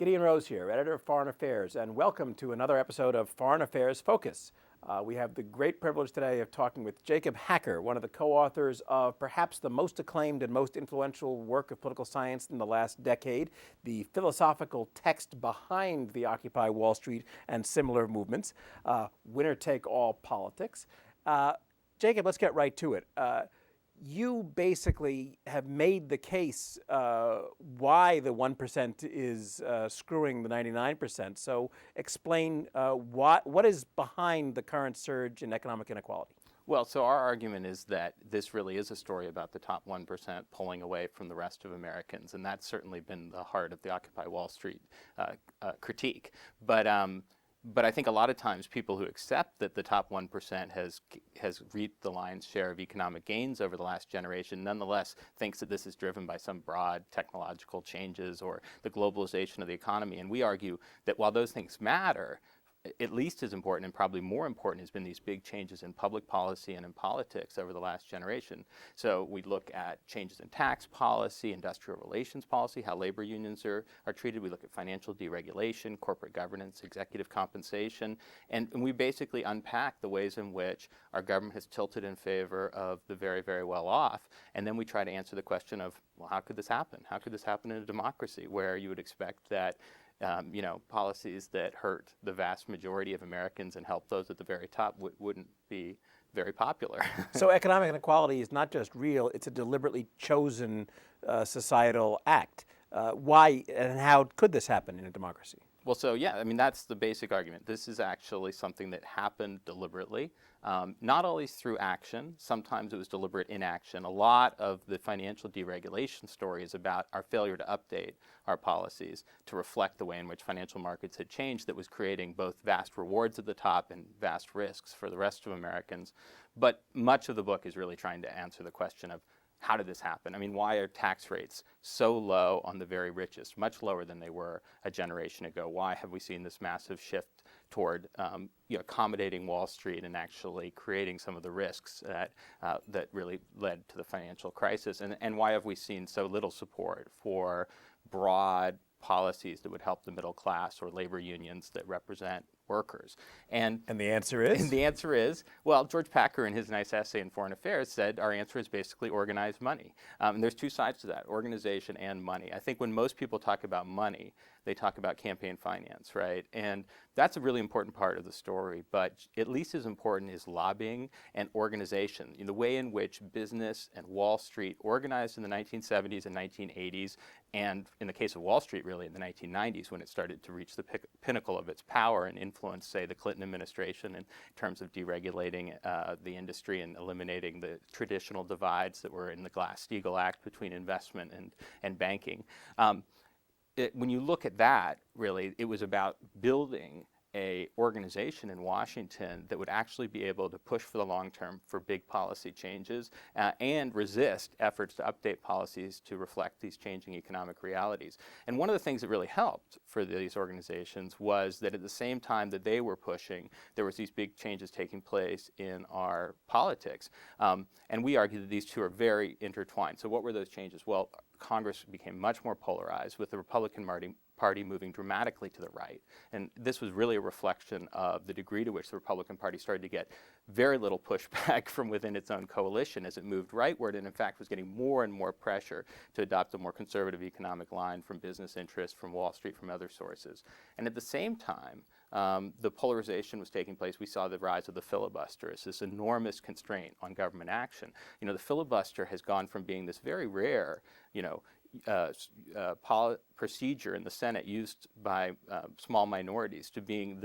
Gideon Rose here, editor of Foreign Affairs, and welcome to another episode of Foreign Affairs Focus. We have the great privilege today of talking with Jacob Hacker, one of the co-authors of perhaps the most acclaimed and most influential work of political science in the last decade, the philosophical text behind the Occupy Wall Street and similar movements, Winner-Take-All Politics. Jacob, let's get right to it. You basically have made the case why the 1% is screwing the 99%. So explain what is behind the current surge in economic inequality. Well, so our argument is that this really is a story about the top 1% pulling away from the rest of Americans, and that's certainly been the heart of the Occupy Wall Street critique. But I think a lot of times people who accept that the top 1% has reaped the lion's share of economic gains over the last generation nonetheless thinks that this is driven by some broad technological changes or the globalization of the economy. And we argue that while those things matter, at least as important and probably more important has been these big changes in public policy and in politics over the last generation. So we look at changes in tax policy, industrial relations policy, how labor unions are treated. We look at financial deregulation, corporate governance, executive compensation, and we basically unpack the ways in which our government has tilted in favor of the very, very well off. And then we try to answer the question of, well, how could this happen? How could this happen in a democracy where you would expect that policies that hurt the vast majority of Americans and help those at the very top wouldn't be very popular. So economic inequality is not just real, it's a deliberately chosen societal act. Why and how could this happen in a democracy? Well, so yeah, I mean, that's the basic argument. This is actually something that happened deliberately, not always through action. Sometimes it was deliberate inaction. A lot of the financial deregulation story is about our failure to update our policies to reflect the way in which financial markets had changed that was creating both vast rewards at the top and vast risks for the rest of Americans. But much of the book is really trying to answer the question of, how did this happen? I mean, why are tax rates so low on the very richest, much lower than they were a generation ago? Why have we seen this massive shift toward accommodating Wall Street and actually creating some of the risks that really led to the financial crisis? And why have we seen so little support for broad policies that would help the middle class or labor unions that represent workers? And the answer is? And the answer is, well, George Packer in his nice essay in Foreign Affairs said our answer is basically organized money. And there's two sides to that, organization and money. I think when most people talk about money, they talk about campaign finance, right? And that's a really important part of the story, but at least as important is lobbying and organization. The way in which business and Wall Street organized in the 1970s and 1980s, and in the case of Wall Street, really in the 1990s when it started to reach the pinnacle of its power and influence, say, the Clinton administration in terms of deregulating the industry and eliminating the traditional divides that were in the Glass-Steagall Act between investment and banking. When you look at that, really, it was about building an organization in Washington that would actually be able to push for the long term for big policy changes and resist efforts to update policies to reflect these changing economic realities. And one of the things that really helped for these organizations was that at the same time that they were pushing, there was these big changes taking place in our politics. And we argue that these two are very intertwined. So what were those changes? Well, Congress became much more polarized with the Republican Party moving dramatically to the right. And this was really a reflection of the degree to which the Republican Party started to get very little pushback from within its own coalition as it moved rightward and in fact was getting more and more pressure to adopt a more conservative economic line from business interests, from Wall Street, from other sources. And at the same time, the polarization was taking place. We saw the rise of the filibuster as this enormous constraint on government action. The filibuster has gone from being this very rare, procedure in the Senate used by small minorities to being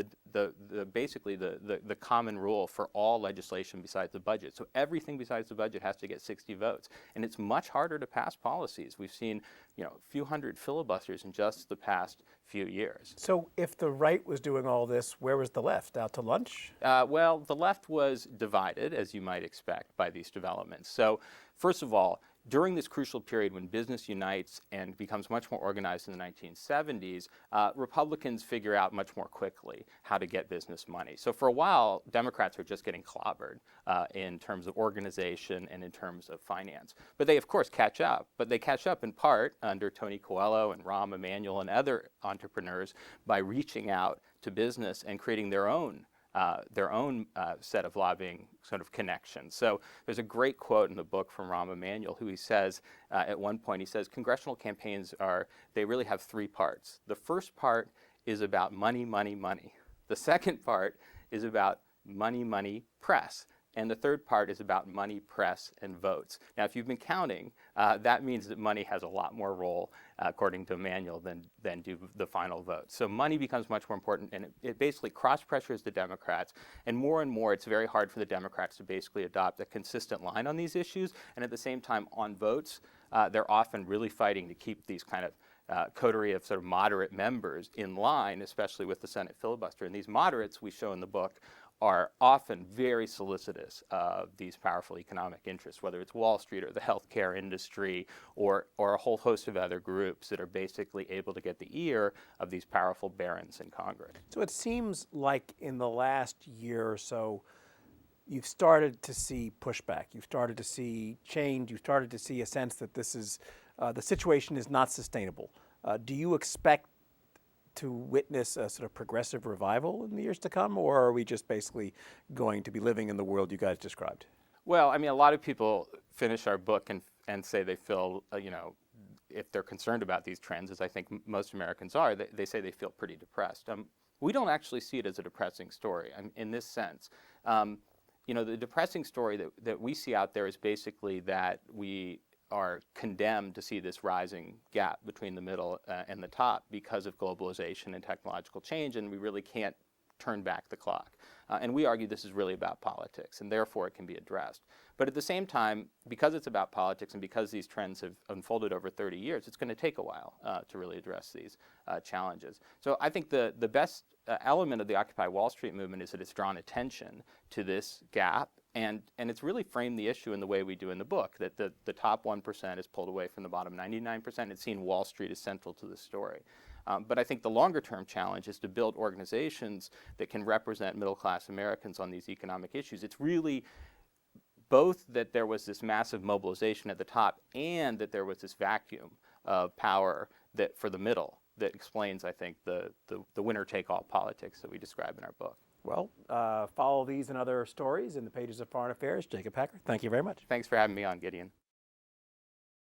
basically the common rule for all legislation besides the budget. So everything besides the budget has to get 60 votes, and it's much harder to pass policies. We've seen a few hundred filibusters in just the past few years. So if the right was doing all this, where was the left? Out to lunch? Well, the left was divided, as you might expect, by these developments. So first of all, during this crucial period when business unites and becomes much more organized in the 1970s, Republicans figure out much more quickly how to get business money. So for a while, Democrats are just getting clobbered in terms of organization and in terms of finance. But they, of course, catch up. But they catch up in part under Tony Coelho and Rahm Emanuel and other entrepreneurs by reaching out to business and creating their own set of lobbying sort of connections. So there's a great quote in the book from Rahm Emanuel, who he says, at one point, he says, congressional campaigns they really have three parts. The first part is about money, money, money. The second part is about money, money, press. And the third part is about money, press, and votes. Now, if you've been counting, that means that money has a lot more role, according to Emanuel, than do the final votes. So money becomes much more important, and it basically cross-pressures the Democrats. And more, it's very hard for the Democrats to basically adopt a consistent line on these issues. And at the same time, on votes, they're often really fighting to keep these kind of coterie of sort of moderate members in line, especially with the Senate filibuster. And these moderates, we show in the book, are often very solicitous of these powerful economic interests, whether it's Wall Street or the healthcare industry or a whole host of other groups that are basically able to get the ear of these powerful barons in Congress. So it seems like in the last year or so, you've started to see pushback. You've started to see change. You've started to see a sense that this is the situation is not sustainable. Do you expect to witness a sort of progressive revival in the years to come, or are we just basically going to be living in the world you guys described? Well, I mean, a lot of people finish our book and say they feel, if they're concerned about these trends, as I think most Americans are, they say they feel pretty depressed. We don't actually see it as a depressing story in this sense. The depressing story that we see out there is basically that we are condemned to see this rising gap between the middle and the top because of globalization and technological change, and we really can't turn back the clock. And we argue this is really about politics, and therefore it can be addressed. But at the same time, because it's about politics and because these trends have unfolded over 30 years, it's going to take a while to really address these challenges. So I think the best element of the Occupy Wall Street movement is that it's drawn attention to this gap, and it's really framed the issue in the way we do in the book, that the top 1% is pulled away from the bottom 99%. It's seen Wall Street as central to the story. But I think the longer-term challenge is to build organizations that can represent middle-class Americans on these economic issues. It's really both that there was this massive mobilization at the top and that there was this vacuum of power that for the middle that explains, I think, the winner-take-all politics that we describe in our book. Well, follow these and other stories in the pages of Foreign Affairs. Jacob Hacker, thank you very much. Thanks for having me on, Gideon.